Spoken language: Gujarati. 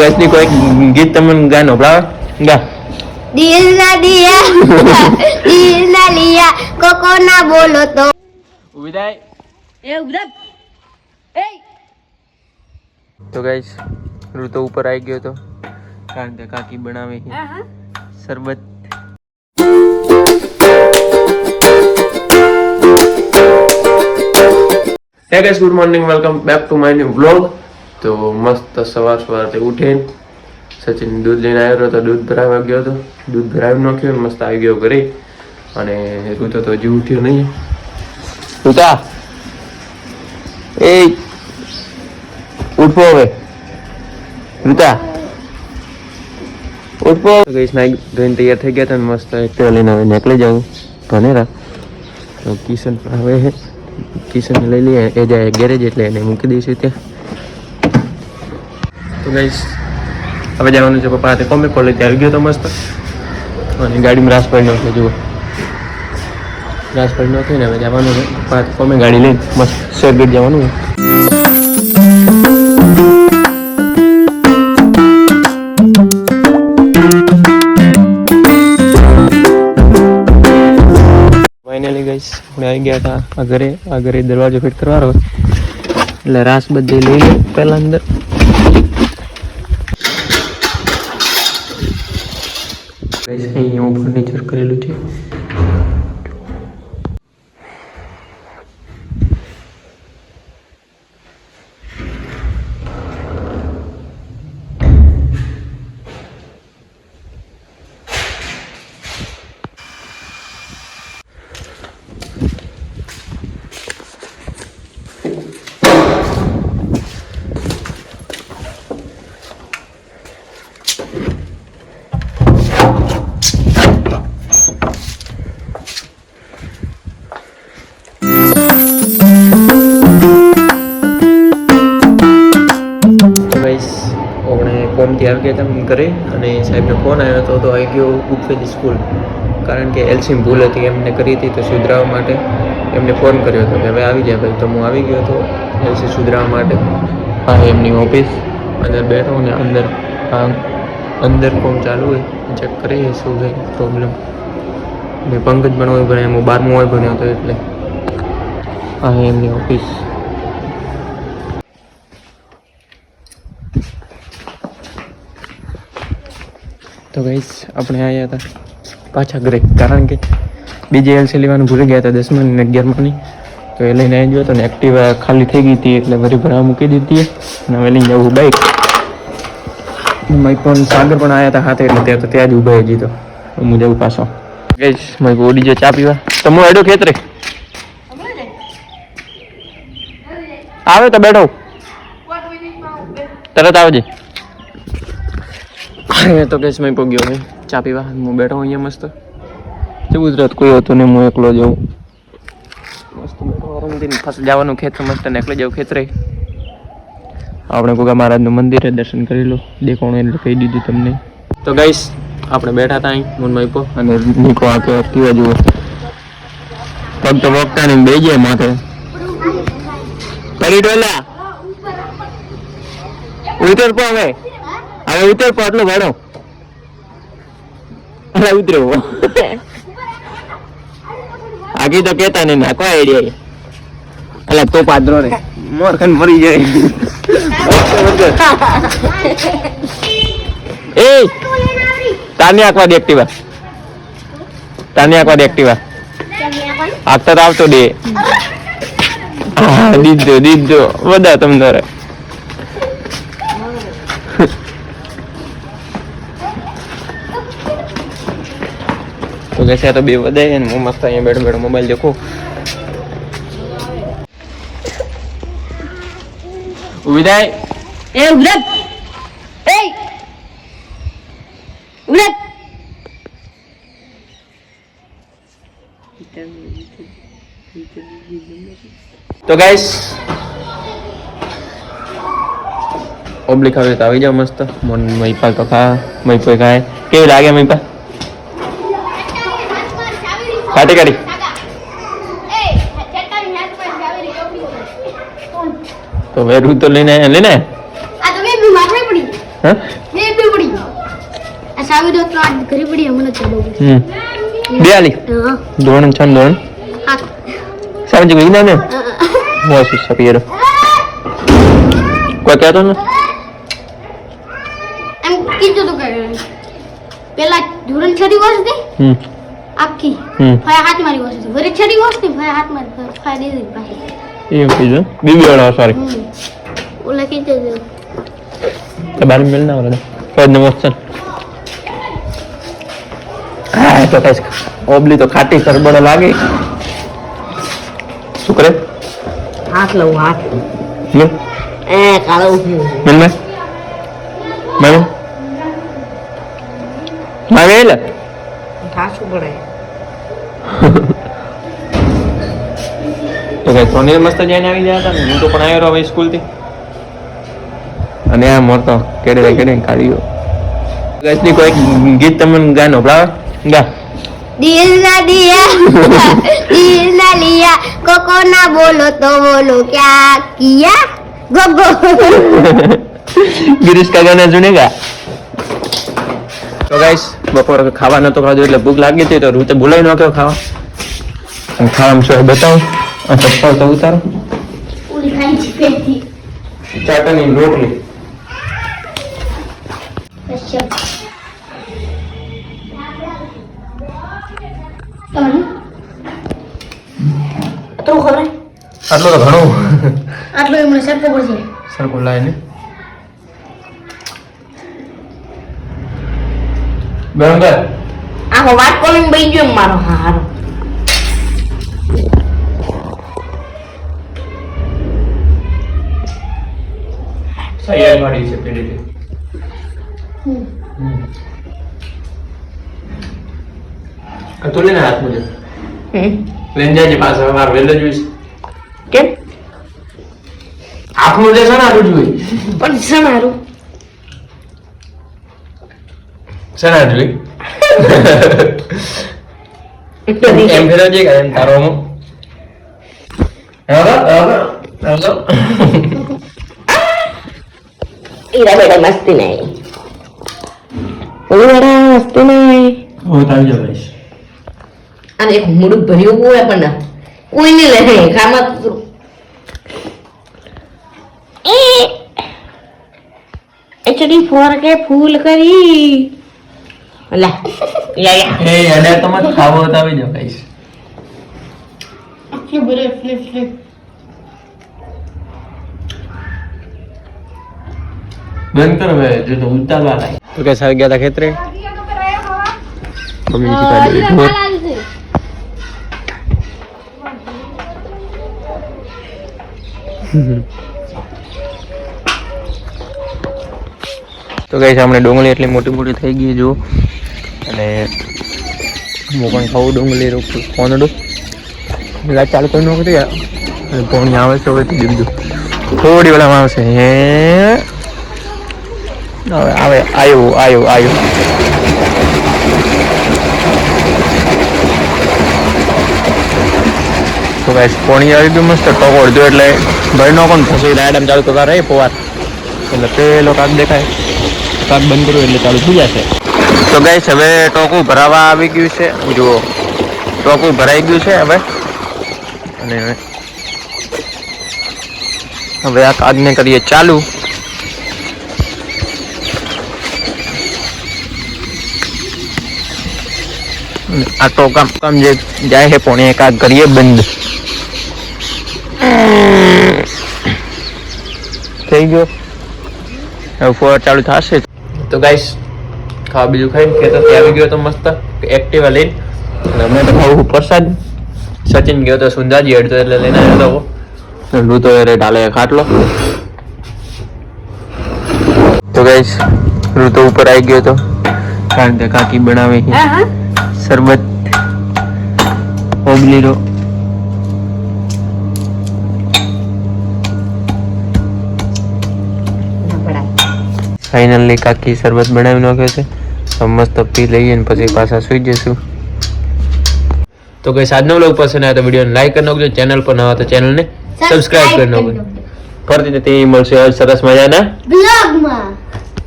વૈષ્ણવી કોઈ ગીત તમને ગાનો ભરાવે ગા દિલ ના લિયા કોકો ના બોલો તો વિદાય એ ઉધર એ તો ગાઈસ ઋતુ ઉપર આવી ગયો તો કારણ કે કાકી બનાવે છે શરબત હે guys good morning welcome back to my new vlog તો મસ્ત સવારથી ઉઠીને સચિન દૂધ લઈને આવ્યો તો દૂધ ભરાવા ગયો હતો દૂધ ભરાવી નાખ્યું મસ્ત આવી ગયો ઘરે અને ઋતુ તો હજી ઉઠ્યો નહીં ઋતા એ ઉઠવો હવે ઋતા ઉઠવો ગઈશ નાઈ ધોઈને તૈયાર થઈ ગયા હતા મસ્ત એક્ટિવા લઈને હવે નીકળી જાઉં ભનેરા તો કિશન હવે કિશન લઈ લઈએ એ જાય ગેરેજ એટલે એને મૂકી દઈશું ત્યાં તો ગઈશ હવે જવાનું છે પપ્પા હાથે કોમે કોલેજ આવી ગયો તો મસ્ત અને ગાડીમાં રાસ પડી નાખ્યો જુઓ રાસ પડી નાખીને હવે જવાનું છે પપ્પા હાથે કોમે ગાડી લઈને મસ્ત શેરગેટ જવાનું ફાઇનલી ગઈશ આપણે આવી ગયા હતા આ ઘરે દરવાજો ફિટ કરવાનો એટલે રાસ બધી લઈ લે પહેલા અંદર અહીંયા ફર્નિચર કરેલું છે ફોર્મથી આવી ગયા હતા ઘરે અને સાહેબનો ફોન આવ્યો હતો તો આવી ગયો ઉપવેલી સ્કૂલ કારણ કે એલસીમ ભૂલ હતી એમને કરી હતી તો સુધરાવવા માટે એમને ફોન કર્યો હતો કે હવે આવી જાય ભાઈ તો હું આવી ગયો હતો એલસી સુધરાવવા માટે હા એમની ઓફિસ અંદર બેઠો ને અંદર ફોર્મ ચાલુ હોય ચેક કરીએ શું છે પ્રોબ્લેમ મેં પંકજ પણ હોય ભણ્યા હું 12મું હોય ભણ્યો હતો એટલે હા એમની ઓફિસ તો ગાઈસ આપણે આવ્યા હતા પાછા ઘરે કારણ કે બીજી એલસી લેવાનું ભૂલી ગયા હતા 10મા અને 11માની તો એ લઈને આવી ગયો હતો ને એક્ટિવા ખાલી થઈ ગઈ હતી એટલે વરી ભરાવા મૂકી દીધી અને હવે લઈને જવું બાઈક મારી પણ સાગર પણ આવ્યા હતા હાથે એટલે ત્યાં જ ઊભા હજી તો હું જવું પાછો ગાઈસ મારી ઓડી જો ચા પીવા તો હું એડો ખેતરે આવે તો બેઠો તરત આવજે તો કેસ મેં પગ્યો ભાઈ ચા પીવા હું બેઠો અહીંયા મસ્ત ગુજરાત કોઈ હતું ને હું એકલો જાઉં મસ્ત બેઠો આરામથી ફસ જવાનું ખેતર મસ્ત ને એકલે જાઉં ખેતરે આપણે ગોગા મહારાજનું મંદિરે દર્શન કરી લો દેખાણું એટલે કહી દીધું તમને તો ગાઈસ આપણે બેઠા હતા અહીં મોનમાં પો અને નીકો આકે એક્ટિવા જુઓ પગ તો વખતા ને બે જાય માથે પડી ડોલા ઉતર પો હવે ઉતર પર આટલો ભાડો અરે ઉતરો આગી તો કેતા નહીં નાખો આઈડિયા અલા તો પાદરો રે મોરખન મરી જાય એ તાની આખવા દે એક્ટિવા આગતા આવતો દે દીધો બધા તમને તો कैसे तो बे वधाय ने मस्त अहीं बेठो मोबाइल देखो विदाय ए उधर ए उधर तो गाइस ઓબ્લિક આવે તો આવી જાવ મસ્ત મન મઈપા તો ખા મઈપા ખાય કેવી લાગે મઈપા કાટી કાટી તો વેરું તો લેને આ તો મેં માથે પડી હા એ બી પડી આ સાવી દો તો આજ ઘરે પડી મને ચાલો બે આલી હા ધોરણ છ ધોરણ હા સમજ ગઈ ના ને બસ સપીરો કોઈ કહેતો ને એમ કીધું તો કે પેલા ધોરણ છડી વર્ષ દે આખી ફાય હાથ મારી વર્ષ છે વરે છડી વર્ષ ની ફાય હાથ મારી ફાય દે દે ભાઈ એવું કીધું બીબી વાળા સોરી ઓલા કીધું તો બાર મિલ ના વાળા ફેર ને મોસ્ટ હા તો કઈ ઓબલી તો ખાટી સરબડો લાગે શું કરે હાથ લઉં હાથ લે એ કાળો મિલ મે મેમ માવેલ ખાસું પડે તો કઈ સોની મસ્ત જઈને આવી ગયા હતા ને હું તો પણ આવ્યો હવે સ્કૂલ થી અને આ મોરતો કેડે કાઢ્યો ગઈસની કોઈ ગીત તમને ગાનો બરાબર ગા દિલ ના लिया कोको ना बोलो तो बोलो क्या किया गोगो गिरीश का गाना सुनेगा तो गाइस બપોર ખાવાનો તો ખાધું એટલે ભૂખ લાગી હતી તો રૂતે બોલાઈ ન કે ખાવા અને ખાવામાં શું બતાવું આ ચપ્પલ તો ઉતારો પૂરી ખાઈ છે પેટી ચાટણી રોટલી અચ્છા તો ખબર આટલો તો ઘણો આટલો એમને સરખો પડશે સરખું લાય ને બરાબર આખો વાત કોલિંગ બઈ ગયો મારો હારો સૈયદ મારી છે પેલી તું લેને હાથ મુજે લઈને જાજે પાછા મારે વહેલો જોઈશ કેમ હાથ મુજે છે ને આટલું જોઈ પણ સમારું શેના જોઈ એમ ફેરવજે કે એમ તારો હું હેલો ઈરા બેટા મસ્તી નહીં ઓરા મસ્તી નહીં હો તાવી જાવ ગાઈસ અને એક મૂડું ભર્યું હોય પણ કોઈ નહીં લે ખામાં એચડી ફોર કે ફૂલ કરી લા યા એ અડે તો મત ખાવો તો આવી જાવ ગાઈસ આખી બરે ફ્લિપ ફ્લિપ બંધ કર હવે જો તો ઉતારવા લાય તો કે સાવ ગયા તા ખેતરે મમ્મી કી પાડી ઢોર તો ગાઈસ આપણે ડુંગળી એટલી મોટી મોટી થઈ ગઈ જો અને હું પણ ખાવું ડુંગળી રોકું કોનડું લાઈટ ચાલુ કરી નાખી યાર અને પોણી આવે છે હવે દીધું થોડી વેળામાં આવશે હે હવે આવે આવ્યો તો ગાઈસ પોણી આવી ગયું મસ્ત ટકોર જો એટલે ભરનો પણ ફસી રાયડમ ચાલુ કરતા રહે પોવાર એટલે પેલો કાક દેખાય કાક બંધ કર્યું એટલે ચાલુ થઈ જશે તો ગાઈસ હવે ટોકું ભરાવા આવી ગયું છે જુઓ ટોકું ભરાઈ ગયું છે હવે અને હવે આ કાગને કરીએ ચાલુ આ ટોકા કામ જે જાય છે પણ એક આ કરીએ બંધ થઈ ગયો હવે ફોર ચાલુ થશે તો ગાઈસ ખાવા બીજું ખાઈને ખેતરથી આવી ગયો તો મસ્ત એક્ટિવા લઈને અને અમે તો ખાવું પ્રસાદ સચિન ગયો તો સુંદાજી હેડતો એટલે લઈને આવ્યો હતો લૂતો રે ઢાલે ખાટલો તો ગાઈસ ઋતુ ઉપર આવી ગયો તો કારણ કે કાકી બનાવે છે શરબત ઓબલીરો ફાઇનલી કાકી શરબત બનાવી નાખ્યો છે તો મસ્ત પી લઈએ ને પછી પાછા સુઈ જઈશું તો ગાઈસ આજનો વ્લોગ પસંદ આવ્યો તો વિડીયોને લાઈક કરી નાખજો ચેનલ પર નવા તો ચેનલને સબસ્ક્રાઇબ કરી નાખજો ફરીથી તે મળશે સરસ મજાના બ્લોગમાં